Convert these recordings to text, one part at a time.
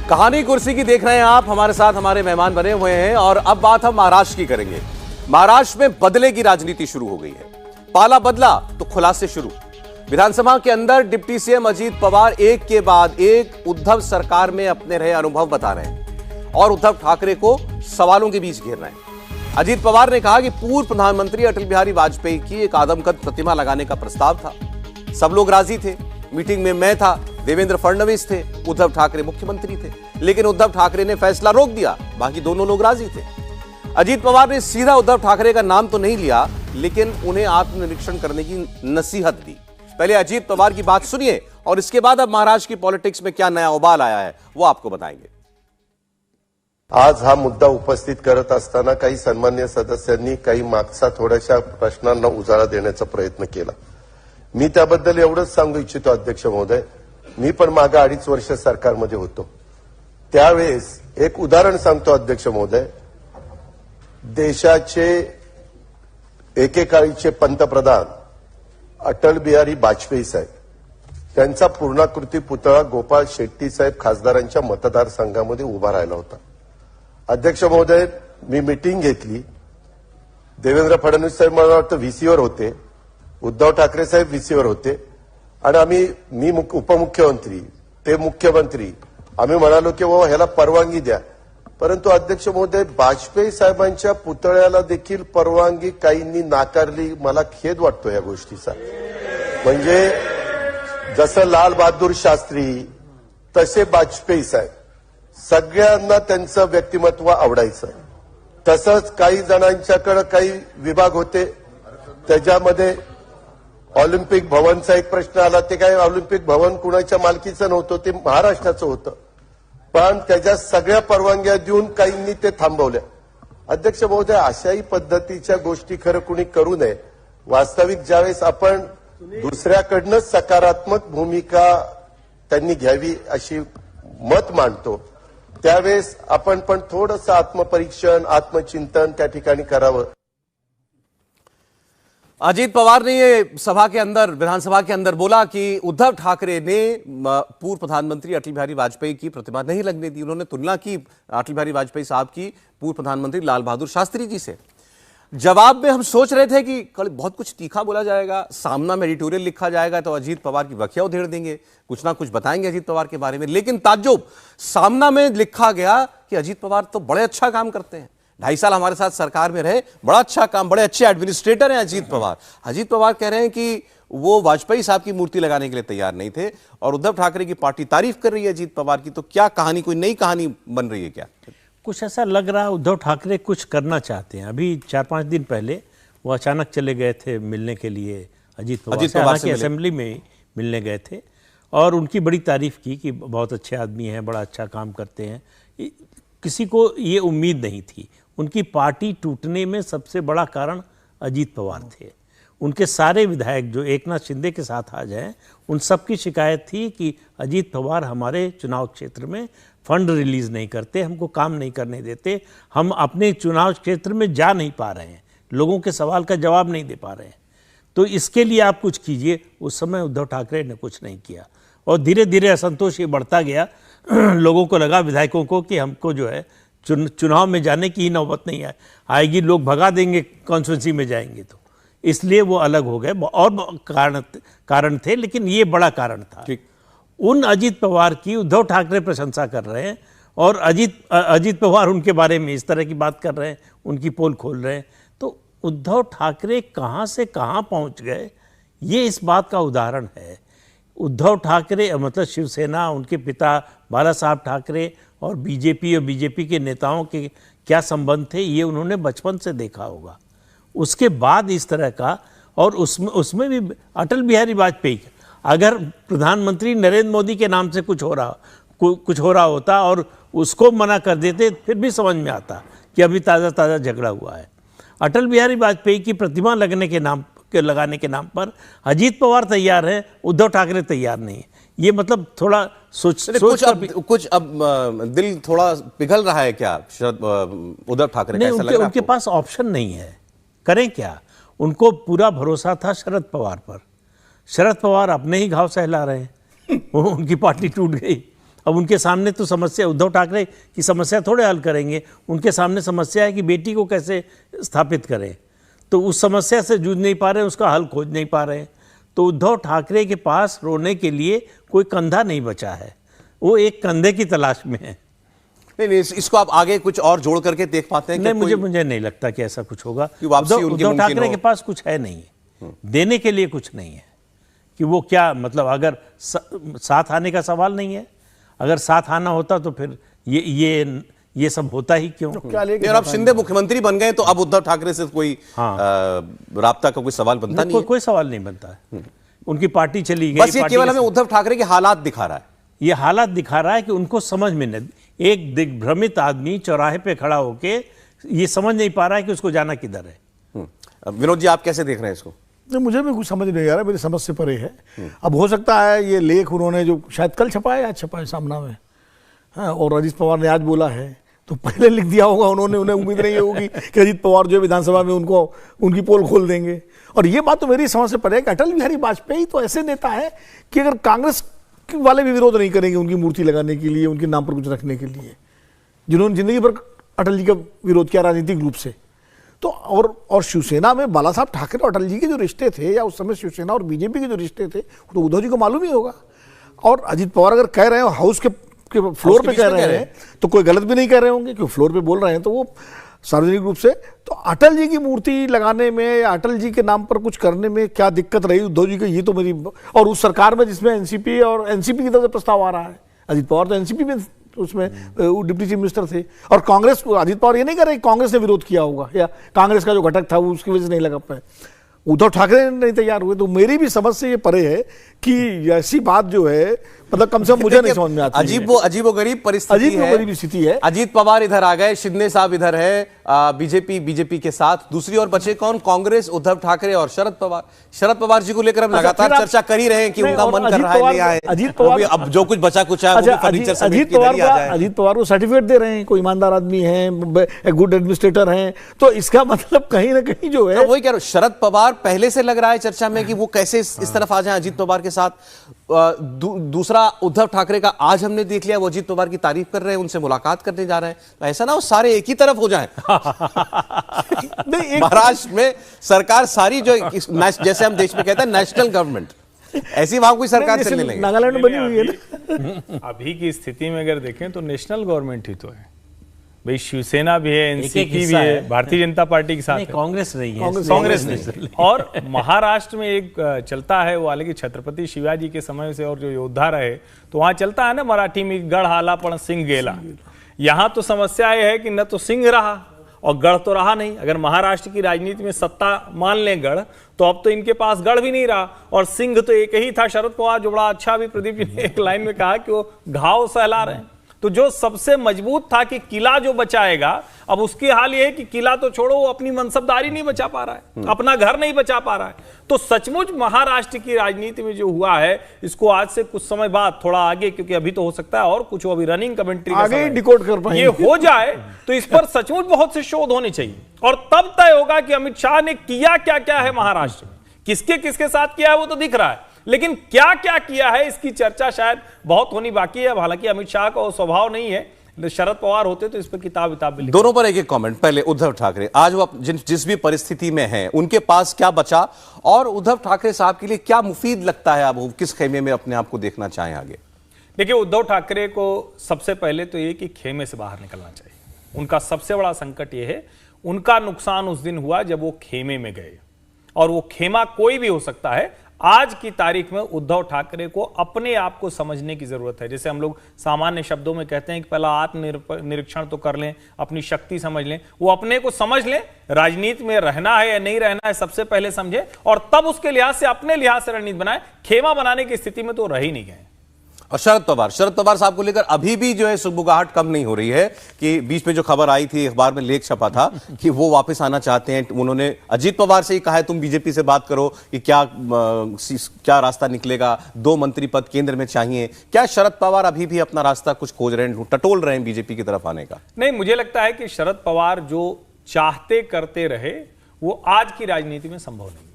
कहानी कुर्सी की देख रहे हैं आप, हमारे साथ हमारे मेहमान बने हुए हैं और अब बात हम महाराष्ट्र की करेंगे। महाराष्ट्र में बदले की राजनीति शुरू हो गई है। पाला बदला तो खुलासे शुरू। विधानसभा के अंदर डिप्टी सीएम अजीत पवार एक के बाद एक उद्धव सरकार में अपने रहे अनुभव बता रहे हैं और उद्धव ठाकरे को सवालों के बीच घेर रहे हैं। अजीत पवार ने कहा कि पूर्व प्रधानमंत्री अटल बिहारी वाजपेयी की एक आदमकद प्रतिमा लगाने का प्रस्ताव था, सब लोग राजी थे। मीटिंग में मैं था, देवेंद्र फडणवीस थे, उद्धव ठाकरे मुख्यमंत्री थे, लेकिन उद्धव ठाकरे ने फैसला रोक दिया, बाकी दोनों लोग राजी थे। अजीत पवार ने सीधा उद्धव ठाकरे का नाम तो नहीं लिया, लेकिन उन्हें आत्मनिरीक्षण करने की नसीहत दी। पहले अजीत पवार की बात सुनिए और इसके बाद अब महाराष्ट्र की पॉलिटिक्स में क्या नया उबाल आया है वो आपको बताएंगे। आज हा मुद्दा उपस्थित करत असताना काही सन्मान्य सदस्यांनी काही मागचा थोड्याशा प्रश्नांना उजाळा देण्याचा प्रयत्न केला। मी त्याबद्दल एवढंच सांगू इच्छितो अध्यक्ष महोदय, मी पण मागे 2.5 वर्ष सरकारमध्ये होतो। त्यावेळेस एक उदाहरण सांगतो अध्यक्ष महोदय, देशाचे एकेकाळीचे पंतप्रधान अटल बिहारी वाजपेयी साहेब, त्यांचा पूर्णाकृती पुतळा गोपाळ शेट्टी साहेब खासदारांच्या मतदारसंघामध्ये उभा राहिला होता। अध्यक्ष महोदय, मी मीटिंग घेतली। देवेंद्र फडणवीस साहेब मला वाटतं व्हीसीवर होते, उद्धव ठाकरे साहेब व्हीसीवर होते आणि मी उपमुख्यमंत्री, ते मुख्यमंत्री, आम्ही म्हणालो की बाबा ह्याला परवानगी द्या। परंतु अध्यक्ष महोदय, वाजपेयी साहेबांच्या पुतळ्याला देखील परवानगी काहींनी नाकारली। मला खेद वाटतो या गोष्टीचा। म्हणजे जसं लाल बहादूर शास्त्री तसे वाजपेयी साहेब, सगळ्यांना त्यांचं व्यक्तिमत्व आवडायचं। तसंच काही जणांच्याकडे काही विभाग होते, त्याच्यामध्ये ऑलिम्पिक भवनचा एक प्रश्न आला। ते काय ऑलिम्पिक भवन कुणाच्या मालकीचं नव्हतं, ते महाराष्ट्राचं होतं, पण त्याच्या सगळ्या परवानग्या देऊन काहींनी ते थांबवल्या। अध्यक्ष महोदय, अशाही पद्धतीच्या गोष्टी खरं कुणी करू नये। वास्तविक ज्यावेळेस आपण दुसऱ्याकडनं सकारात्मक भूमिका त्यांनी घ्यावी अशी मत मांडतो, त्यावेळेस आपण पण थोडंसं आत्मपरीक्षण, आत्मचिंतन त्या ठिकाणी करावं। अजीत पवार ने ये सभा के अंदर, विधानसभा के अंदर बोला कि उद्धव ठाकरे ने पूर्व प्रधानमंत्री अटल बिहारी वाजपेयी की प्रतिमा नहीं लगने दी। उन्होंने तुलना की अटल बिहारी वाजपेयी साहब की पूर्व प्रधानमंत्री लाल बहादुर शास्त्री जी से। जवाब में हम सोच रहे थे कि कल बहुत कुछ तीखा बोला जाएगा, सामना में एडिटोरियल लिखा जाएगा तो अजीत पवार की बखिया उधेड़ देंगे, कुछ ना कुछ बताएंगे अजीत पवार के बारे में। लेकिन ताज्जुब, सामना में लिखा गया कि अजीत पवार तो बड़े अच्छा काम करते हैं, 2.5 साल हमारे साथ सरकार में रहे, बड़ा अच्छा काम, बड़े अच्छे एडमिनिस्ट्रेटर हैं अजीत पवार। अजीत पवार कह रहे हैं कि वो वाजपेयी साहब की मूर्ति लगाने के लिए तैयार नहीं थे और उद्धव ठाकरे की पार्टी तारीफ कर रही है अजीत पवार की। तो क्या कहानी, कोई नई कहानी बन रही है क्या? कुछ ऐसा लग रहा है उद्धव ठाकरे कुछ करना चाहते हैं। अभी 4-5 दिन पहले वो अचानक चले गए थे मिलने के लिए अजीत पवार से असेंबली में मिलने गए थे और उनकी बड़ी तारीफ की कि बहुत अच्छे आदमी हैं, बड़ा अच्छा काम करते हैं। किसी को ये उम्मीद नहीं थी। उनकी पार्टी टूटने में सबसे बड़ा कारण अजीत पवार थे। उनके सारे विधायक जो एकनाथ शिंदे के साथ आ जाएं, उन सब की शिकायत थी कि अजीत पवार हमारे चुनाव क्षेत्र में फंड रिलीज नहीं करते, हमको काम नहीं करने देते, हम अपने चुनाव क्षेत्र में जा नहीं पा रहे हैं, लोगों के सवाल का जवाब नहीं दे पा रहे हैं, तो इसके लिए आप कुछ कीजिए। उस समय उद्धव ठाकरे ने कुछ नहीं किया और धीरे धीरे असंतोष ये बढ़ता गया। लोगों को लगा, विधायकों को, कि हमको जो है चुनाव में जाने की ही नौबत नहीं आएगी, लोग भगा देंगे कॉन्स्टिट्यूंसी में जाएंगे, तो इसलिए वो अलग हो गए। और कारण थे, लेकिन ये बड़ा कारण था। उन अजीत पवार की उद्धव ठाकरे प्रशंसा कर रहे हैं और अजीत पवार उनके बारे में इस तरह की बात कर रहे हैं, उनकी पोल खोल रहे हैं। तो उद्धव ठाकरे कहाँ से कहाँ पहुँच गए, ये इस बात का उदाहरण है। उद्धव ठाकरे मतलब शिवसेना, उनके पिता बाला साहब ठाकरे और बीजेपी के नेताओं के क्या संबंध थे, ये उन्होंने बचपन से देखा होगा। उसके बाद इस तरह का, और उसमें भी अटल बिहारी वाजपेयी, अगर प्रधानमंत्री नरेंद्र मोदी के नाम से कुछ हो रहा होता और उसको मना कर देते, फिर भी समझ में आता कि अभी ताज़ा झगड़ा हुआ है। अटल बिहारी वाजपेयी की प्रतिमा लगाने के नाम पर अजीत पवार तैयार है, उद्धव ठाकरे तैयार नहीं है। ये मतलब थोड़ा कुछ अब दिल थोड़ा पिघल रहा है क्या उद्धव ठाकरे? नहीं, उनके पास ऑप्शन नहीं है, करें क्या? उनको पूरा भरोसा था शरद पवार पर। शरद पवार अपने ही घाव सहला रहे हैं। उनकी पार्टी टूट गई, अब उनके सामने तो समस्या, उद्धव ठाकरे की समस्या थोड़े हल करेंगे, उनके सामने समस्या है कि बेटी को कैसे स्थापित करें। तो उस समस्या से जूझ नहीं पा रहे हैं, उसका हल खोज नहीं पा रहे हैं। तो उद्धव ठाकरे के पास रोने के लिए कोई कंधा नहीं बचा है, वो एक कंधे की तलाश में है। नहीं, इसको आप आगे कुछ और जोड़ करके देख पाते हैं? नहीं, मुझे नहीं लगता कि ऐसा कुछ होगा। उद्धव ठाकरे के पास कुछ है नहीं, देने के लिए कुछ नहीं है कि वो क्या, मतलब अगर साथ आने का सवाल नहीं है, अगर साथ आना होता तो फिर ये सब होता ही क्यों? और अब शिंदे मुख्यमंत्री बन गए तो अब उद्धव ठाकरे से कोई राब्ता का कोई सवाल बनता नहीं है? कोई सवाल नहीं बनता है। उनकी पार्टी चली गई, बस ये केवल हमें उद्धव ठाकरे के हालात दिखा रहा है। ये हालात दिखा रहा है कि उनको समझ में नहीं, एक दिग्भ्रमित आदमी चौराहे पे खड़ा होके ये समझ नहीं पा रहा है कि उसको जाना किधर है। विनोद जी, आप कैसे देख रहे हैं इसको? नहीं, मुझे भी कुछ समझ नहीं आ रहा, मेरी समझ से परे है। अब हो सकता है ये लेख उन्होंने जो शायद कल छपा है, आज छपा है सामना में, हाँ, और अजीत पवार ने आज बोला है, तो पहले लिख दिया होगा उन्होंने, उन्हें उम्मीद नहीं होगी कि अजीत पवार जो है विधानसभा में उनकी पोल खोल देंगे। और ये बात तो मेरी समझ से परे है कि अटल बिहारी वाजपेयी तो ऐसे नेता है कि अगर कांग्रेस वाले भी विरोध नहीं करेंगे उनकी मूर्ति लगाने के लिए, उनके नाम पर कुछ रखने के लिए, जिन्होंने जिंदगी भर अटल जी का विरोध किया राजनीतिक रूप से। तो और शिवसेना में बाला साहब ठाकरे और अटल जी के जो रिश्ते थे, या उस समय शिवसेना और बीजेपी के जो रिश्ते थे, तो उद्धव जी को मालूम ही होगा। और अजीत पवार अगर कह रहे हो हाउस के फ्लोर पे कह रहे हैं तो कोई गलत भी नहीं कह रहे होंगे, क्योंकि फ्लोर पे बोल रहे हैं तो वो सार्वजनिक रूप से। तो अटल जी की मूर्ति लगाने में या अटल जी के नाम पर कुछ करने में क्या दिक्कत रही उद्धव जी को, ये तो मेरी। और उस सरकार में जिसमें एनसीपी की तरफ से प्रस्ताव आ रहा है, अजीत पवार तो एनसीपी में उसमें डिप्टी चीफ मिनिस्टर थे, और कांग्रेस को अजीत पवार ये नहीं कर रहे कांग्रेस ने विरोध किया होगा या कांग्रेस का जो घटक था वो उसकी वजह से नहीं लगा पाए, उद्धव ठाकरे नहीं तैयार हुए। तो मेरी भी समझ से ये परे है कि ऐसी बात जो है, मतलब कम से कम मुझे नहीं समझ में आती। अजीबोगरीब परिस्थिति है। अजीत पवार इधर आ गए, शिंदे साहब इधर है, बीजेपी के साथ, दूसरी ओर बचे कौन? कांग्रेस, उद्धव ठाकरे और शरद पवार। शरद पवार जी को लेकर हम लगातार चर्चा कर ही रहे हैं कि उनका मन कर रहा है ले आए अजीत पवार, अब जो कुछ बचा कुछ है अजीत पवार को सर्टिफिकेट दे रहे हैं, कोई ईमानदार आदमी है, गुड एडमिनिस्ट्रेटर है, तो इसका मतलब कहीं ना कहीं जो है, वही कह रहा हूं, शरद पवार पहले से लग रहा है चर्चा में कि वो कैसे इस तरफ आ जाए अजीत पवार के साथ। दूसरा दूसरा उद्धव ठाकरे का आज हमने देख लिया, वो अजीत पवार की तारीफ कर रहे हैं, उनसे मुलाकात करने जा रहे हैं। ऐसा ना हो सारे एक ही तरफ हो जाएं। महाराष्ट्र में सरकार सारी जो जैसे हम देश में कहते हैं नेशनल गवर्नमेंट, ऐसी वहां कोई सरकार चलने लगी। नागालैंड में बनी हुई है ना। अभी की स्थिति में अगर देखें तो नेशनल गवर्नमेंट ही तो है भाई, शिवसेना भी है, एनसीपी भी है, भारतीय जनता पार्टी के साथ कांग्रेस नहीं है, कांग्रेस नहीं। और महाराष्ट्र में एक चलता है वो, हालांकि छत्रपति शिवाजी के समय से और जो योद्धा रहे तो वहां चलता है ना मराठी में, गढ़ हाला पण सिंह गेला। यहां तो समस्या ये है कि न तो सिंह रहा और गढ़ तो रहा नहीं। अगर महाराष्ट्र की राजनीति में सत्ता मान लें गढ़, तो अब तो इनके पास गढ़ भी नहीं रहा और सिंह तो एक ही था, शरद पवार, जो बड़ा अच्छा भी प्रदीप जी ने एक लाइन में कहा कि वो घाव सहला रहे हैं। तो जो सबसे मजबूत था कि किला जो बचाएगा, अब उसकी हाल ये है कि किला तो छोड़ो, वो अपनी मनसबदारी नहीं बचा पा रहा है, अपना घर नहीं बचा पा रहा है। तो सचमुच महाराष्ट्र की राजनीति में जो हुआ है, इसको आज से कुछ समय बाद, थोड़ा आगे, क्योंकि अभी तो हो सकता है और कुछ अभी रनिंग कमेंट्री आगे डिकोड कर पाएंगे, ये हो जाए तो इस पर सचमुच बहुत से शोध होने चाहिए और तब तय होगा कि अमित शाह ने किया क्या क्या है महाराष्ट्र में, किसके किसके साथ किया है वो तो दिख रहा है, लेकिन क्या क्या किया है इसकी चर्चा शायद बहुत होनी बाकी है। हालांकि अमित शाह का स्वभाव नहीं है, शरद पवार होते तो इस पर किताब भी लिखते। दोनों पर एक एक कमेंट। पहले उद्धव ठाकरे, आज वो जिस भी परिस्थिति में हैं, उनके पास क्या बचा और उद्धव ठाकरे साहब के लिए क्या मुफीद लगता है, अब वो किस खेमे में अपने आप को देखना चाहें आगे? देखिए, उद्धव ठाकरे को सबसे पहले तो ये कि खेमे से बाहर निकलना चाहिए। उनका सबसे बड़ा संकट ये है, उनका नुकसान उस दिन हुआ जब वो खेमे में गए, और वो खेमा कोई भी हो सकता है। आज की तारीख में उद्धव ठाकरे को अपने आप को समझने की जरूरत है। जैसे हम लोग सामान्य शब्दों में कहते हैं कि पहला आत्मनिरीक्षण तो कर लें, अपनी शक्ति समझ लें, वो अपने को समझ लें, राजनीति में रहना है या नहीं रहना है सबसे पहले समझे, और तब उसके लिहाज से अपने लिहाज से रणनीति बनाए। खेमा बनाने की स्थिति में तो रह ही नहीं गए। और शरद पवार साहब को लेकर अभी भी जो है सुगबुगाहट कम नहीं हो रही है कि बीच में जो खबर आई थी, अखबार में लेख छपा था कि वो वापस आना चाहते हैं। उन्होंने अजीत पवार से ही कहा है तुम बीजेपी से बात करो कि क्या रास्ता निकलेगा, 2 मंत्री पद केंद्र में चाहिए। क्या शरद पवार अभी भी अपना रास्ता कुछ खोज रहे हैं, टटोल रहे हैं बीजेपी की तरफ आने का? नहीं, मुझे लगता है कि शरद पवार जो चाहते करते रहे वो आज की राजनीति में संभव नहीं है।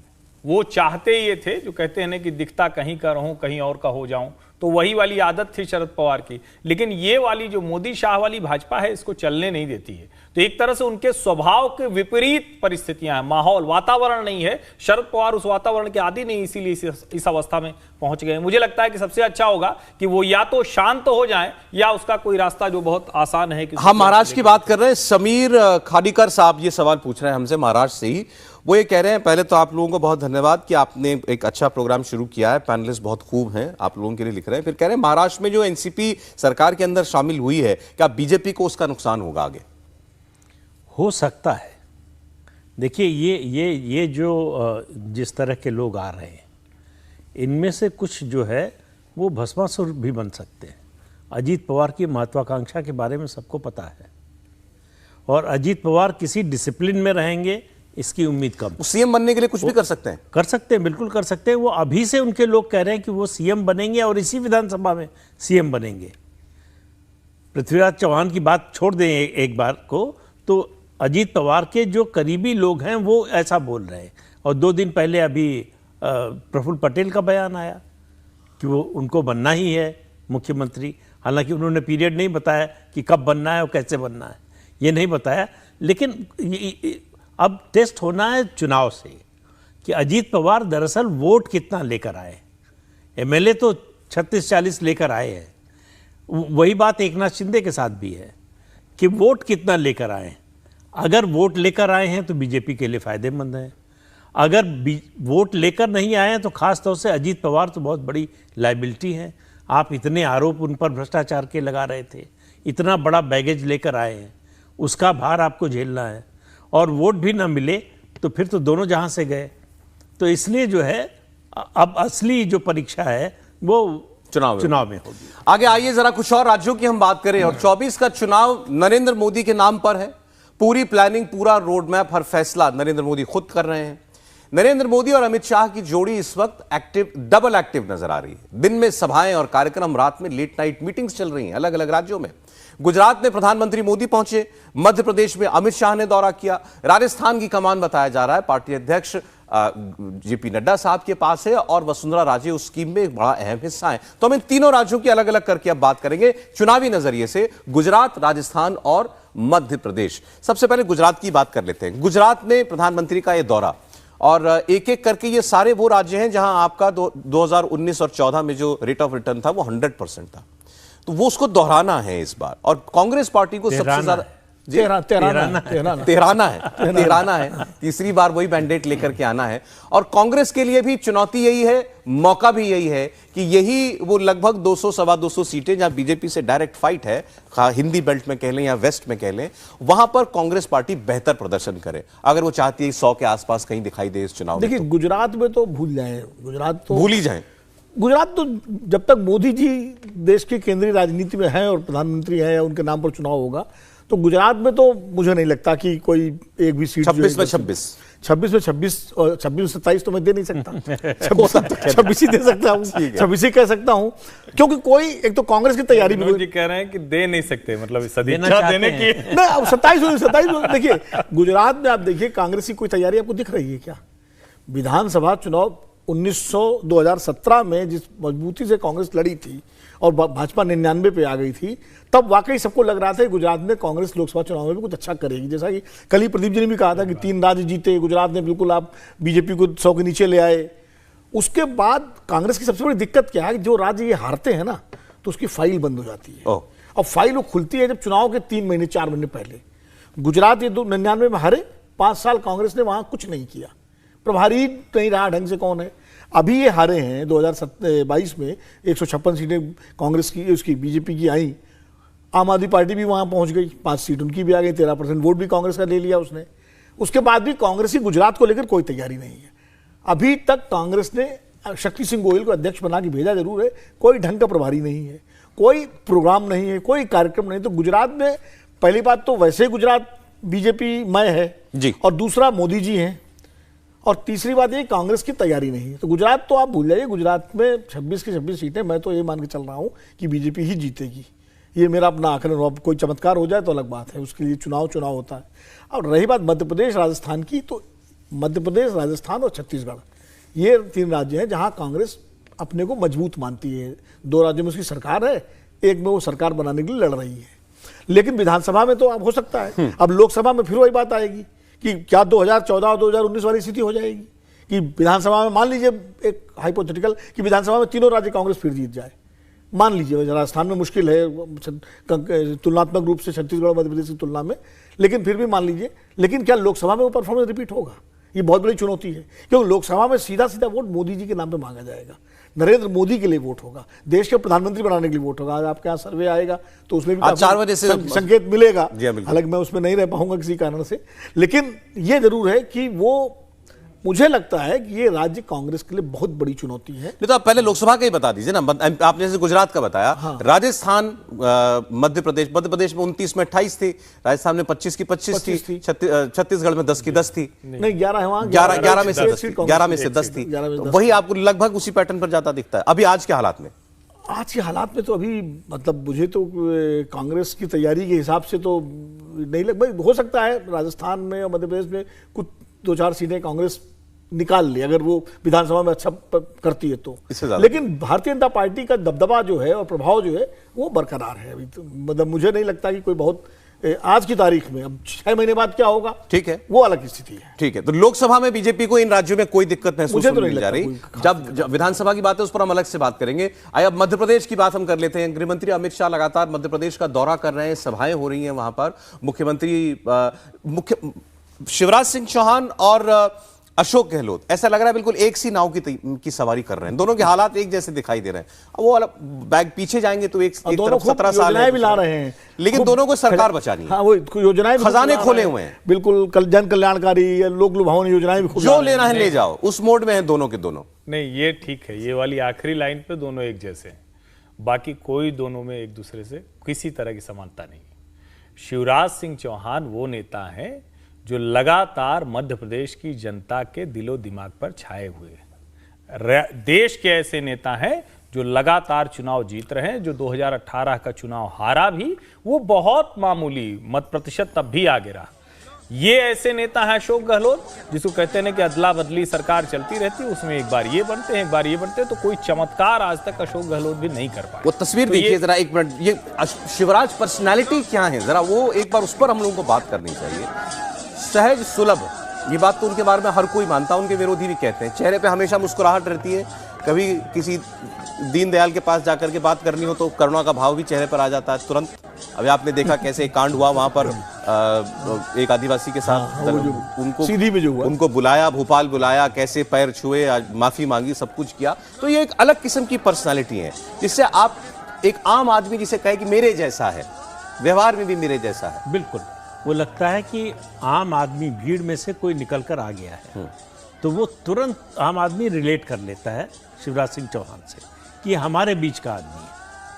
वो चाहते ये थे, जो कहते हैं ना कि दिखता कहीं का रहूं कहीं और का हो जाऊं, तो वही वाली आदत थी शरद पवार की। लेकिन ये वाली जो मोदी शाह वाली भाजपा है, इसको चलने नहीं देती है। तो एक तरह से उनके स्वभाव के विपरीत परिस्थितियां हैं, माहौल, वातावरण नहीं है। शरद पवार उस वातावरण के आदी नहीं, इसीलिए इस अवस्था में पहुंच गए। मुझे लगता है कि सबसे अच्छा होगा कि वो या तो शांत हो जाएं या उसका कोई रास्ता जो बहुत आसान है कि हम महाराष्ट्र की बात कर रहे हैं। समीर खाडीकर साहब ये सवाल पूछ रहे हैं हमसे महाराष्ट्र से ही। वो ये कह रहे हैं, पहले तो आप लोगों को बहुत धन्यवाद कि आपने एक अच्छा प्रोग्राम शुरू किया है, पैनलिस्ट बहुत खूब हैं, आप लोगों के लिए लिख रहे हैं। फिर कह रहे हैं महाराष्ट्र में जो एनसीपी सरकार के अंदर शामिल हुई है, क्या बीजेपी को उसका नुकसान होगा आगे? हो सकता है। देखिए ये जो जिस तरह के लोग आ रहे हैं, इनमें से कुछ जो है वो भस्मासुर भी बन सकते हैं। अजीत पवार की महत्वाकांक्षा के बारे में सबको पता है, और अजीत पवार किसी डिसिप्लिन में रहेंगे इसकी उम्मीद कम। सीएम बनने के लिए कुछ भी कर सकते हैं? कर सकते हैं, बिल्कुल कर सकते हैं। वो अभी से उनके लोग कह रहे हैं कि वो सीएम बनेंगे और इसी विधानसभा में सीएम बनेंगे। पृथ्वीराज चौहान की बात छोड़ दें एक बार को, तो अजीत पवार के जो करीबी लोग हैं वो ऐसा बोल रहे हैं। और 2 दिन पहले अभी प्रफुल्ल पटेल का बयान आया कि वो उनको बनना ही है मुख्यमंत्री। हालांकि उन्होंने पीरियड नहीं बताया कि कब बनना है और कैसे बनना है, ये नहीं बताया। लेकिन अब टेस्ट होना है चुनाव से कि अजीत पवार दरअसल वोट कितना लेकर आए। एमएलए तो 36-40 लेकर आए हैं। वही बात एकनाथ शिंदे के साथ भी है कि वोट कितना लेकर आए। अगर वोट लेकर आए हैं तो बीजेपी के लिए फायदेमंद है। अगर वोट लेकर नहीं आए हैं तो खास तौर से अजीत पवार तो बहुत बड़ी लायबिलिटी है। आप इतने आरोप उन पर भ्रष्टाचार के लगा रहे थे, इतना बड़ा बैगेज लेकर आए हैं, उसका भार आपको झेलना है। और वोट भी ना मिले तो फिर तो दोनों जहां से गए। तो इसलिए जो है अब असली जो परीक्षा है वो चुनाव में होगी। आगे आइए जरा कुछ और राज्यों की हम बात करें। और 24 का चुनाव नरेंद्र मोदी के नाम पर है। पूरी प्लानिंग, पूरा रोड मैप, हर फैसला नरेंद्र मोदी खुद कर रहे हैं। नरेंद्र मोदी और अमित शाह की जोड़ी इस वक्त डबल एक्टिव नजर आ रही है। दिन में सभाएं और कार्यक्रम, रात में लेट नाइट मीटिंग्स चल रही हैं अलग अलग राज्यों में। गुजरात में प्रधानमंत्री मोदी पहुंचे, मध्य प्रदेश में अमित शाह ने दौरा किया, राजस्थान की कमान बताया जा रहा है पार्टी अध्यक्ष जेपी नड्डा साहब के पास है, और वसुंधरा राजे उस स्कीम में एक बड़ा अहम हिस्सा है। तो हम इन तीनों राज्यों की अलग अलग करके अब बात करेंगे चुनावी नजरिए से, गुजरात, राजस्थान और मध्य प्रदेश। सबसे पहले गुजरात की बात कर लेते हैं। गुजरात में प्रधानमंत्री का यह दौरा, और एक एक करके ये सारे वो राज्य हैं जहां आपका 2019 और 14 में जो रेट ऑफ रिटर्न था वो 100% था, तो वो उसको दोहराना है इस बार। और कांग्रेस पार्टी को सबसे ज्यादा तेहराना है, तीसरी बार वही मैंडेट लेकर के आना है। और कांग्रेस के लिए भी चुनौती यही है, मौका भी यही है कि यही वो लगभग 200-225 सीटें जहां बीजेपी से डायरेक्ट फाइट है, हिंदी बेल्ट में कह लें या वेस्ट में कह लें, वहां पर कांग्रेस पार्टी बेहतर प्रदर्शन करे अगर वो चाहती है 100 के आसपास कहीं दिखाई दे इस चुनाव में। देखिए गुजरात में तो भूल जाए, गुजरात तो भूल ही जाए। गुजरात तो जब तक मोदी जी देश की केंद्रीय राजनीति में है और प्रधानमंत्री है या उनके नाम पर चुनाव होगा, तो गुजरात में तो मुझे नहीं लगता कि कोई एक भी सीट 26 में 26 और 26 में 27 तो मैं दे नहीं सकता। 26 ही दे सकता हूँ, 26 ही कह सकता हूँ, क्योंकि कोई एक तो कांग्रेस की तैयारी भी जी कह रहे हैं कि दे नहीं सकते, मतलब सदिच्छा देने की ना। 27 देखिए गुजरात में आप देखिए कांग्रेस की कोई तैयारी आपको दिख रही है क्या? विधानसभा चुनाव 2017 में जिस मजबूती से कांग्रेस लड़ी थी और भाजपा 99 पे आ गई थी, तब वाकई सबको लग रहा था कि गुजरात में कांग्रेस लोकसभा चुनाव में भी कुछ अच्छा करेगी। जैसा कि कल ही प्रदीप जी ने भी कहा था कि 3 राज्य जीते गुजरात ने, बिल्कुल आप बीजेपी को 100 के नीचे ले आए। उसके बाद कांग्रेस की सबसे बड़ी दिक्कत क्या है कि जो राज्य ये हारते हैं ना, तो उसकी फाइल बंद हो जाती है। और फाइल वो खुलती है जब चुनाव के 3 महीने 4 महीने पहले। गुजरात ये 99 में हारे, 5 साल कांग्रेस ने वहां कुछ नहीं किया, प्रभारी नहीं रहा ढंग से कौन है। अभी ये हारे हैं 2022 में 156 सीटें कांग्रेस की, उसकी बीजेपी की आई। आम आदमी पार्टी भी वहां पहुंच गई, 5 सीट उनकी भी आ गई, 13% वोट भी कांग्रेस का ले लिया उसने। उसके बाद भी कांग्रेस की गुजरात को लेकर कोई तैयारी नहीं है। अभी तक कांग्रेस ने शक्ति सिंह गोयल को अध्यक्ष बना के भेजा जरूर है, कोई ढंग का प्रभारी नहीं है, कोई प्रोग्राम नहीं है, कोई कार्यक्रम नहीं। तो गुजरात में पहली बात तो वैसे गुजरात बीजेपी मय है जी, और दूसरा मोदी जी हैं, और तीसरी बात ये कांग्रेस की तैयारी नहीं है। तो गुजरात तो आप भूल जाइए, गुजरात में 26 की 26 सीटें मैं तो ये मान के चल रहा हूँ कि बीजेपी ही जीतेगी। ये मेरा अपना आकलन, अब कोई चमत्कार हो जाए तो अलग बात है, उसके लिए चुनाव होता है। और रही बात मध्य प्रदेश राजस्थान की, तो मध्य प्रदेश, राजस्थान और छत्तीसगढ़ ये 3 राज्य हैं जहाँ कांग्रेस अपने को मजबूत मानती है। 2 राज्यों में उसकी सरकार है, एक में वो सरकार बनाने के लिए लड़ रही है। लेकिन विधानसभा में तो अब हो सकता है, अब लोकसभा में फिर वही बात आएगी कि क्या 2014 और 2019 वाली स्थिति हो जाएगी कि विधानसभा में मान लीजिए एक हाइपोथेटिकल कि विधानसभा में तीनों राज्य कांग्रेस फिर जीत जाए। मान लीजिए राजस्थान में मुश्किल है तुलनात्मक रूप से छत्तीसगढ़ और मध्य प्रदेश की तुलना में, लेकिन फिर भी मान लीजिए, लेकिन क्या लोकसभा में वो परफॉर्मेंस रिपीट होगा? ये बहुत बड़ी चुनौती है, क्योंकि लोकसभा में सीधा सीधा वोट मोदी जी के नाम पे मांगा जाएगा, नरेंद्र मोदी के लिए वोट होगा, देश के प्रधानमंत्री बनाने के लिए वोट होगा। आज आपके यहाँ सर्वे आएगा तो उसमें भी 4 बजे से संकेत मिलेगा, हालांकि मैं उसमें नहीं रह पाऊंगा किसी कारण से, लेकिन ये जरूर है कि वो, मुझे लगता है कि ये राज्य कांग्रेस के लिए बहुत बड़ी चुनौती है। नहीं तो आप पहले लोकसभा का ही बता दीजिए ना, आपने जैसे गुजरात का बताया। हाँ। राजस्थान, मध्य प्रदेश में 29 में 28 थी, राजस्थान में 25 की 25 थी, छत्तीसगढ़ में 10 की 10 थी, नहीं 11 है वहां, 11 में से 10 थी, वही आपको लगभग उसी पैटर्न पर जाता दिखता है। अभी आज के हालात में, आज के हालात में तो अभी मतलब मुझे तो कांग्रेस की तैयारी के हिसाब से तो नहीं लग, भाई हो सकता है राजस्थान में और मध्य प्रदेश में कुछ 2-4 सीटें कांग्रेस निकाल ली अगर वो विधानसभा में अच्छा करती है तो, लेकिन भारतीय जनता पार्टी का दबदबा जो है और प्रभाव जो है वो बरकरार है अभी तो, मतलब मुझे नहीं लगता कि कोई बहुत आज की तारीख में, अब 6 महीने बाद क्या होगा, ठीक है, वो अलग स्थिति है। ठीक है, तो लोकसभा में बीजेपी को इन राज्यों में कोई दिक्कत महसूस नहीं जा रही। जब विधानसभा की बात है उस पर हम अलग से बात करेंगे। आइए अब मध्य प्रदेश की बात हम कर लेते हैं। गृहमंत्री अमित शाह लगातार मध्य प्रदेश का दौरा कर रहे हैं, सभाएं हो रही हैं वहां पर। मुख्य शिवराज सिंह चौहान और अशोक गहलोत, ऐसा लग रहा है बिल्कुल एक सी नाव की सवारी कर रहे हैं। दोनों के हालात एक जैसे दिखाई दे रहे हैं। अब वो बैग पीछे जाएंगे तो एक तरफ 17 साल भी ला रहे हैं, लेकिन दोनों को सरकार बचानी है। हाँ, वो योजनाएं, खजाने खोले हुए हैं, बिल्कुल जन कल्याणकारी या लोक लुभावनी योजनाएं भी जो लेना है ले जाओ, उस मोड में है दोनों के दोनों। नहीं, ये ठीक है, ये वाली आखिरी लाइन पे दोनों एक जैसे हैं, बाकी कोई दोनों में एक दूसरे से किसी तरह की समानता नहीं। शिवराज सिंह चौहान वो नेता हैं जो लगातार मध्य प्रदेश की जनता के दिलो दिमाग पर छाए हुए हैं। देश के ऐसे नेता हैं जो लगातार चुनाव जीत रहे हैं। जो 2018 का चुनाव हारा भी वो बहुत मामूली मत प्रतिशत तब भी आगे रहा। ये ऐसे नेता है अशोक गहलोत, जिसको कहते हैं कि अदला बदली सरकार चलती रहती है, उसमें एक बार ये बनते हैं एक बार ये बनते हैं, तो कोई चमत्कार आज तक अशोक गहलोत भी नहीं कर पाए। वो तस्वीर तो देखिए जरा, एक मिनट, ये शिवराज पर्सनालिटी क्या है जरा वो एक बार उस पर हम लोगों को बात करनी चाहिए। सहज सुलभ, ये बात तो उनके बारे में हर कोई मानता है, उनके विरोधी भी कहते हैं। चेहरे पे हमेशा मुस्कुराहट रहती है, कभी किसी दीनदयाल के पास जाकर के बात करनी हो तो करुणा का भाव भी चेहरे पर आ जाता है तुरंत। अभी आपने देखा कैसे कांड हुआ वहां पर एक आदिवासी के साथ, उनको सीधी में जो हुआ, उनको बुलाया, भोपाल बुलाया, कैसे पैर छुए, माफी मांगी, सब कुछ किया। तो ये एक अलग किस्म की पर्सनालिटी है, जिससे आप एक आम आदमी जिसे कहे कि मेरे जैसा है, व्यवहार में भी मेरे जैसा है, बिल्कुल वो लगता है कि आम आदमी भीड़ में से कोई निकल कर आ गया है, तो वो तुरंत आम आदमी रिलेट कर लेता है शिवराज सिंह चौहान से कि हमारे बीच का आदमी है,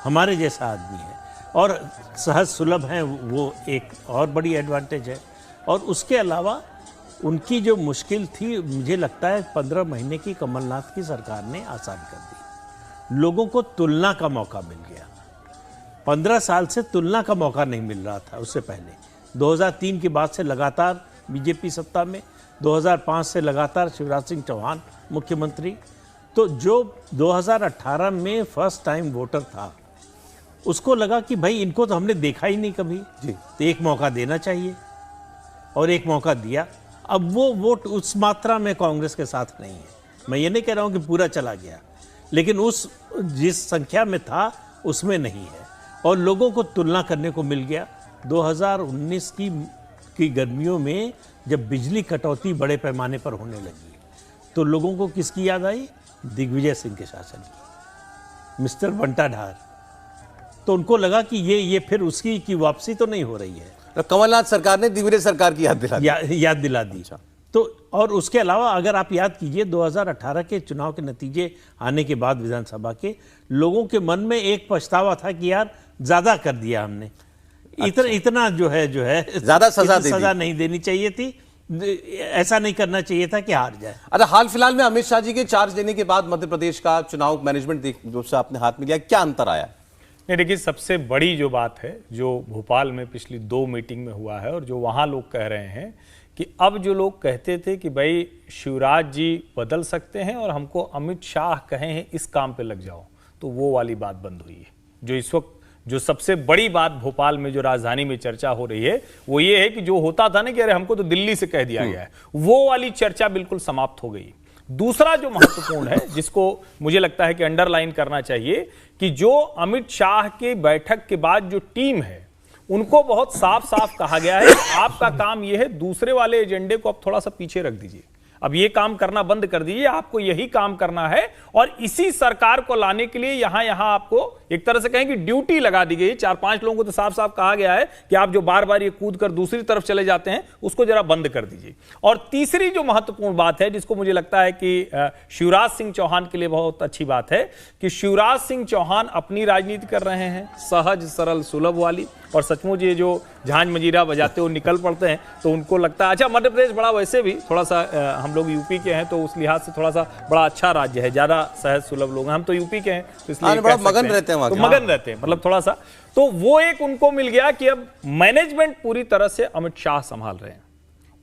हमारे जैसा आदमी है, और सहज सुलभ हैं, वो एक और बड़ी एडवांटेज है। और उसके अलावा उनकी जो मुश्किल थी, मुझे लगता है 15 महीने की कमलनाथ की सरकार ने आसान कर दी। लोगों को तुलना का मौका मिल गया। 15 साल से तुलना का मौका नहीं मिल रहा था उससे पहले। 2003 के बाद से लगातार बीजेपी सत्ता में, 2005 से लगातार शिवराज सिंह चौहान मुख्यमंत्री। तो जो 2018 में फर्स्ट टाइम वोटर था, उसको लगा कि भाई इनको तो हमने देखा ही नहीं कभी जी, तो एक मौका देना चाहिए, और एक मौका दिया। अब वो वोट उस मात्रा में कांग्रेस के साथ नहीं है। मैं ये नहीं कह रहा हूँ कि पूरा चला गया, लेकिन उस जिस संख्या में था उसमें नहीं है, और लोगों को तुलना करने को मिल गया। 2019 की गर्मियों में जब बिजली कटौती बड़े पैमाने पर होने लगी, तो लोगों को किसकी याद आई? दिग्विजय सिंह के शासन की, मिस्टर बंटाढार। तो उनको लगा कि ये फिर उसकी की वापसी तो नहीं हो रही है। कमलनाथ सरकार ने दिग्विजय सरकार की याद दिला दी। तो और उसके अलावा अगर आप याद कीजिए 2018 के चुनाव के नतीजे आने के बाद विधानसभा के, लोगों के मन में एक पछतावा था कि यार ज्यादा कर दिया हमने, इतना जो है ज्यादा सजा नहीं देनी चाहिए थी, ऐसा नहीं करना चाहिए था कि हार जाए। अच्छा, हाल फिलहाल में अमित शाह जी के चार्ज लेने के बाद मध्य प्रदेश का चुनाव मैनेजमेंट जो से आपने हाथ में लिया, क्या अंतर आया? नहीं, देखिए सबसे बड़ी जो बात है जो भोपाल में पिछली 2 मीटिंग में हुआ है और जो वहां लोग कह रहे हैं कि अब जो लोग कहते थे कि भाई शिवराज जी बदल सकते हैं और हमको अमित शाह कहे हैं इस काम पे लग जाओ, तो वो वाली बात बंद हुई है। जो इस वक्त जो सबसे बड़ी बात भोपाल में जो राजधानी में चर्चा हो रही है वो ये है कि जो होता था ना कि अरे हमको तो दिल्ली से कह दिया गया है, वो वाली चर्चा बिल्कुल समाप्त हो गई। दूसरा जो महत्वपूर्ण है जिसको मुझे लगता है कि अंडरलाइन करना चाहिए कि जो अमित शाह की बैठक के बाद जो टीम है उनको बहुत साफ साफ कहा गया है कि आपका काम यह है, दूसरे वाले एजेंडे को आप थोड़ा सा पीछे रख दीजिए, अब ये काम करना बंद कर दीजिए, आपको यही काम करना है। और इसी सरकार को लाने के लिए यहां आपको एक तरह से कहें कि ड्यूटी लगा दी गई। 4-5 लोगों को तो साफ साफ कहा गया है कि आप जो बार बार ये कूद कर दूसरी तरफ चले जाते हैं उसको जरा बंद कर दीजिए। और तीसरी जो महत्वपूर्ण बात है जिसको मुझे लगता है कि शिवराज सिंह चौहान के लिए बहुत अच्छी बात है कि शिवराज सिंह चौहान अपनी राजनीति कर रहे हैं, सहज सरल सुलभ वाली, और सचमुच ये जो झांझ मंजीरा बजाते हुए निकल पड़ते हैं तो उनको लगता है अच्छा मध्य प्रदेश बड़ा वैसे भी थोड़ा सा हम लोग यूपी के हैं तो उस लिहाज से थोड़ा सा बड़ा अच्छा राज्य है, ज्यादा सहज सुलभ लोग हैं, हम तो यूपी के हैं तो इसलिए बड़ा मगन रहते हैं, तो मगन रहते हैं, मतलब थोड़ा सा तो वो एक उनको मिल गया कि अब मैनेजमेंट पूरी तरह से अमित शाह संभाल रहे हैं,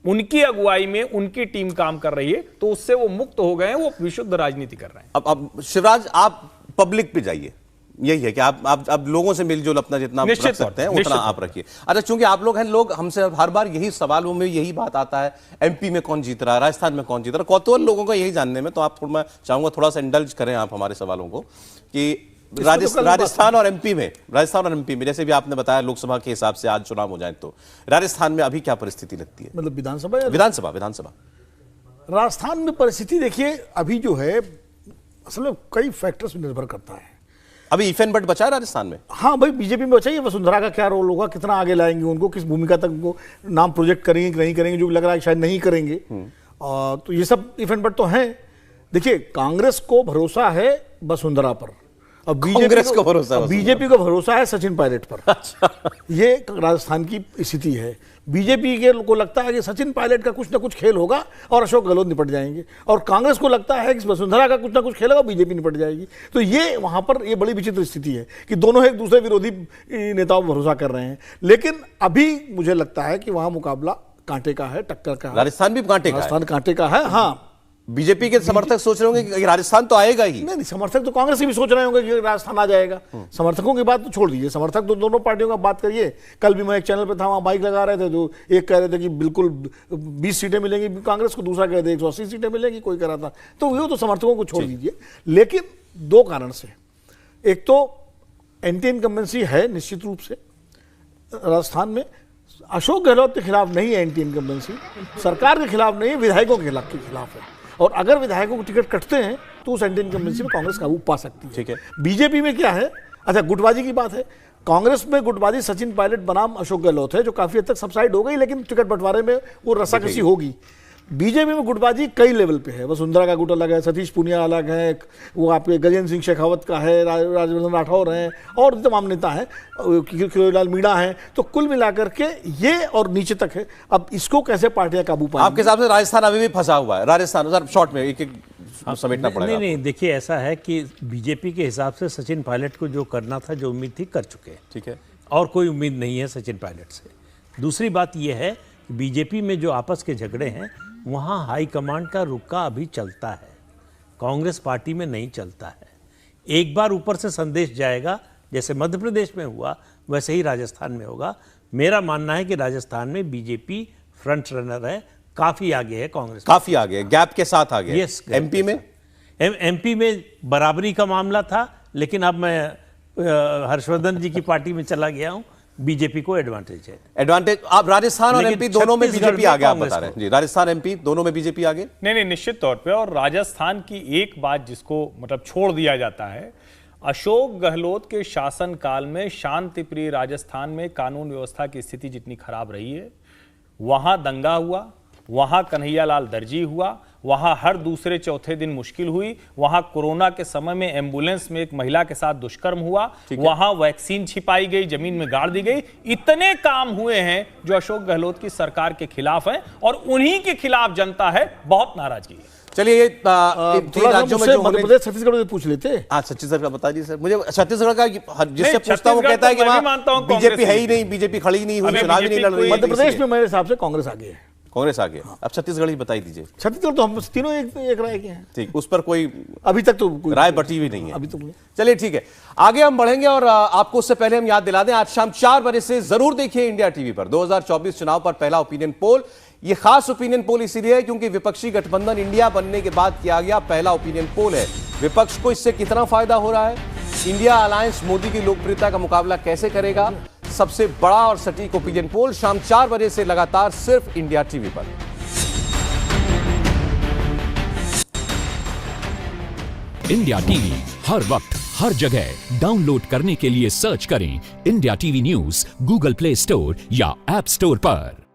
उनकी अगुवाई में उनकी टीम काम कर रही है, तो उससे वो मुक्त हो गए हैं, वो विशुद्ध राजनीति कर रहे हैं। अब शिवराज आप पब्लिक पे जाइए, यही है कि आप लोगों से मिलजुल अपना जितना रख सकते हैं उतना आप रखिए। अच्छा, चूंकि आप लोग हैं, लोग हमसे हर बार यही सवालों में यही बात आता है, एमपी में कौन जीत रहा है, राजस्थान में कौन जीत रहा है, कौतूहल लोगों का यही जानने में, तो आप थोड़ा मैं चाहूंगा थोड़ा सा इंडल्ज करें आप हमारे सवालों को कि राजस्थान और एमपी में जैसे भी आपने बताया लोकसभा के हिसाब से आज चुनाव हो जाए तो राजस्थान में अभी क्या परिस्थिति लगती है? मतलब विधानसभा विधानसभा राजस्थान में परिस्थिति देखिए अभी जो है असल में कई फैक्टर्स पर निर्भर करता है। अभी इफ एंड बट बचा है राजस्थान में। हाँ भाई, बीजेपी में बचा है, वसुंधरा का क्या रोल होगा, कितना आगे लाएंगे उनको, किस भूमिका तक वो नाम प्रोजेक्ट करेंगे कि नहीं करेंगे, जो लग रहा है शायद नहीं करेंगे। तो ये सब इफ एंड बट तो हैं। देखिए कांग्रेस को भरोसा है वसुंधरा पर, अब बीजेपी को भरोसा है सचिन पायलट पर। अच्छा। ये राजस्थान की स्थिति है। बीजेपी के को लगता है कि सचिन पायलट का कुछ ना कुछ खेल होगा और अशोक गहलोत निपट जाएंगे, और कांग्रेस को लगता है कि वसुंधरा का कुछ ना कुछ खेल होगा, बीजेपी निपट जाएगी। तो ये वहां पर ये बड़ी विचित्र स्थिति है कि दोनों एक दूसरे विरोधी नेताओं पर भरोसा कर रहे हैं। लेकिन अभी मुझे लगता है कि वहां मुकाबला कांटे का है, टक्कर का है। राजस्थान भी कांटे का है। हाँ, बीजेपी के समर्थक सोच रहे होंगे कि राजस्थान तो आएगा ही। नहीं, समर्थक तो कांग्रेस भी सोच रहे होंगे कि राजस्थान आ जाएगा। समर्थकों की बात तो छोड़ दीजिए, समर्थक तो दोनों पार्टियों का बात करिए। कल भी मैं एक चैनल पे था, वहां बाइक लगा रहे थे, जो एक कह रहे थे कि बिल्कुल 20 सीटें मिलेंगी कांग्रेस को, दूसरा कह रहे थे 180 सीटें मिलेंगी, कोई कह रहा था। तो वो तो समर्थकों को छोड़ दीजिए। लेकिन 2 कारण से, एक तो एंटी इनकम्बेंसी है निश्चित रूप से राजस्थान में, अशोक गहलोत के खिलाफ नहीं है एंटी इनकम्बेंसी, सरकार के खिलाफ नहीं है, विधायकों के खिलाफ है। और अगर विधायकों को टिकट कटते हैं तो उस एंटी इनकम्बेंसी में कांग्रेस काबू पा सकती है। ठीक है। बीजेपी में क्या है, अच्छा गुटबाजी की बात है। कांग्रेस में गुटबाजी सचिन पायलट बनाम अशोक गहलोत है, जो काफी हद तक सबसाइड हो गई, लेकिन टिकट बंटवारे में वो रस्साकसी होगी। बीजेपी में गुटबाजी कई लेवल पे है। वसुंधरा का गुट अलग है, सतीश पूनिया अलग है, वो आपके गजेंद्र सिंह शेखावत का है, राजवर्धन राठौर हैं, और तमाम नेता हैं, किरोड़ीलाल मीणा हैं। तो कुल मिलाकर के ये और नीचे तक है। अब इसको कैसे पार्टियां काबू पाएंगी? आपके हिसाब से राजस्थान अभी भी फंसा हुआ है? राजस्थान शॉर्ट में एक समेटना पड़ेगा। नहीं, देखिए ऐसा है कि बीजेपी के हिसाब से सचिन पायलट को जो करना था, जो उम्मीद थी, कर चुके हैं। ठीक है, और कोई उम्मीद नहीं है सचिन पायलट से। दूसरी बात यह है कि बीजेपी में जो आपस के झगड़े हैं वहाँ हाईकमांड का रुका अभी चलता है, कांग्रेस पार्टी में नहीं चलता है। एक बार ऊपर से संदेश जाएगा, जैसे मध्य प्रदेश में हुआ वैसे ही राजस्थान में होगा। मेरा मानना है कि राजस्थान में बीजेपी फ्रंट रनर है, काफी आगे है कांग्रेस, काफी आगे, गैप के साथ आगे। यस। एमपी में बराबरी का मामला था, लेकिन अब मैं हर्षवर्धन जी की पार्टी में चला गया हूं, बीजेपी को एडवांटेज है। एडवांटेज। आप राजस्थान और एमपी दोनों में बीजेपी आगे, आप बता रहे हैं जी, राजस्थान एमपी दोनों में बीजेपी आगे। नहीं, निश्चित तौर पे। और राजस्थान की एक बात जिसको मतलब छोड़ दिया जाता है, अशोक गहलोत के शासनकाल में शांति प्रिय राजस्थान में कानून व्यवस्था की स्थिति जितनी खराब रही है, वहां दंगा हुआ, वहां कन्हैयालाल दर्जी हुआ, वहां हर दूसरे चौथे दिन मुश्किल हुई, वहां कोरोना के समय में एम्बुलेंस में एक महिला के साथ दुष्कर्म हुआ, वहां वैक्सीन छिपाई गई, जमीन में गाड़ दी गई। इतने काम हुए हैं जो अशोक गहलोत की सरकार के खिलाफ हैं, और उन्हीं के खिलाफ जनता है बहुत नाराजगी है। चलिए ये तीन थोड़ा राज्यों में मुझसे जो मध्य होने- प्रदेश छत्तीसगढ़ से पूछ लेते। हाँ छत्तीसगढ़ का बता दीजिए सर। मुझे छत्तीसगढ़ का जिससे नहीं, पूछता हूँ वो छत्तीसगढ़ कहता है कि तो मैं भी वहाँ मानता हूँ बीजेपी कांग्रेस है ही नहीं, बीजेपी खड़ी नहीं हुई, अभी चुनाव ही नहीं बीजेपी लड़ रही है, मध्य प्रदेश इसलिए। में मेरे हिसाब से कांग्रेस आगे है। कांग्रेस आ गया। अब छत्तीसगढ़ ही बताई दीजिए। छत्तीसगढ़ तो हम तीनों एक राय के हैं। ठीक, उस पर कोई अभी तक तो कोई राय बटी हुई नहीं है। अभी तो कोई- चलिए ठीक है, आगे हम बढ़ेंगे और आपको उससे पहले हम याद दिला दें, आज शाम 4 बजे से जरूर देखिए इंडिया टीवी पर 2024 चुनाव पर पहला ओपिनियन पोल। यह खास ओपिनियन पोल इसीलिए है क्योंकि विपक्षी गठबंधन इंडिया बनने के बाद किया गया पहला ओपिनियन पोल है। विपक्ष को इससे कितना फायदा हो रहा है, इंडिया अलायंस मोदी की लोकप्रियता का मुकाबला कैसे करेगा, सबसे बड़ा और सटीक ओपिनियन पोल शाम 4 बजे से लगातार सिर्फ इंडिया टीवी पर। इंडिया टीवी हर वक्त हर जगह डाउनलोड करने के लिए सर्च करें India TV news Google play store या ऐप स्टोर पर।